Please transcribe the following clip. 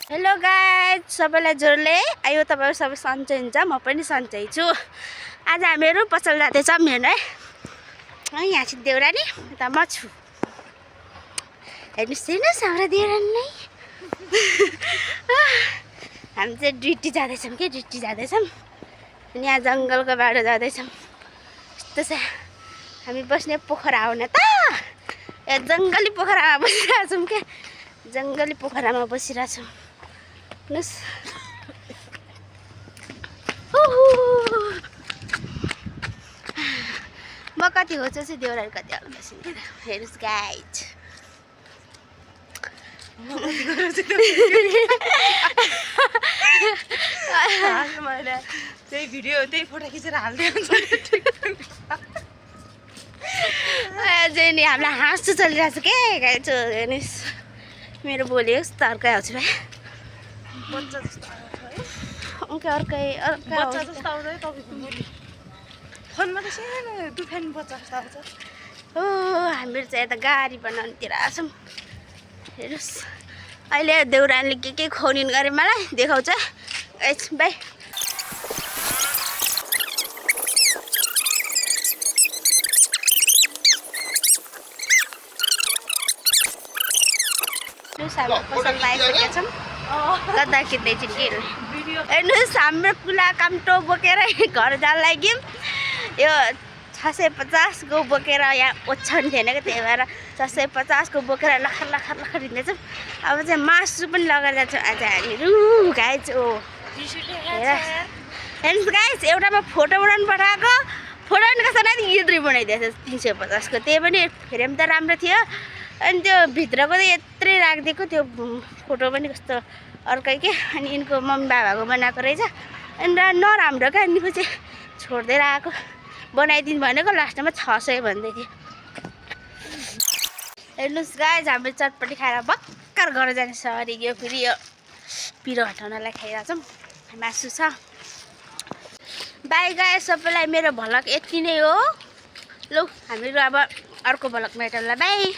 Hello guys, सबैलाई जोडले आयो। तपाईहरु सबै सन्चै हुन्छ, म पनि सन्चै छु। आज हामीहरु पसल जाँदैछौँ हेर्नु है। यहाँ चाहिँ देउरानी, यता म छु। हेर्नुस् हाम्रो देउरानी नै। हामी चाहिँ ड्युटी जाँदैछौँ के ड्युटी जाँदैछौँ। अनि यहाँ जङ्गलको बाटो जाँदैछौँ। यस्तो छ हामी बस्ने पोखरा हो न त। यहाँ जङ्गली पोखरामा बसिरहेको छौँ के जङ्गली पोखरामा बसिरहेको छौँ। हेर्नुस् म कति होछु चाहिँ देउराली कति आउँदैछ हेर्नुस् गाइज। मैले त्यही भिडियो त्यही फोटो खिचेर हाल्दै हुन्छ। अझै नि हामीलाई हाँसो चलिरहेको छ के गाइज। हेर्नुहोस् मेरो बोली होस् तर्कै आउँछु भाइ बच्चा जस्तो आउँछ है। अर्कै बच्चा जस्तो आउँछ है तपाईँको बोली। फोनमा त सानो तुफान बच्चा जस्तो आउँछ। हो हामीहरू चाहिँ यता गाडी बनाउनुतिर छौँ। हेर्नुहोस् अहिले देउरानीले के खुवाउनु गरे मलाई देखाउँछ बाई। हाम्रो पसलमा आइसकेका छौँ। गद्दा किन्दैछौँ कि हेर्नुहोस् हाम्रो कुला काम्टो बोकेर घर जान लाग्यौँ। यो 650 को बोकेर यहाँ ओछ्याउनु थिएन क्या, त्यही भएर 650 को बोकेर लखर लखर लखर हिँड्दैछौँ। अब चाहिँ मासु पनि लगेर जान्छौँ आज हामीहरू गाइज। हेर्नुहोस् गाइज, एउटामा फोटो बनाउनु पठाएको, फोटो पनि कस्तो न इद्री बनाइदिएछ 350 को। त्यही पनि फ्रेम त राम्रो थियो अनि त्यो भित्रको त यत्रै राखिदिएको त्यो फोटो पनि कस्तो अर्कै के। अनि यिनको मम्मी बाबाको बनाएको रहेछ अनि नराम्रो क्या। अनि पछि छोड्दै आएको बनाइदिनु भनेको लास्टमा 600 भन्दै थियो। हेर्नुहोस् गाइज, हाम्रो चटपटी खाएर भक्कर घर जाने सरी यो फेरि यो पिरो हटाउनलाई खाइरहेको छौँ। मासु छ। बाई गाइज, सबैलाई मेरो भ्लग यति नै हो। लौ हामीहरू अब अर्को भ्लगमा हेटौँला बाई।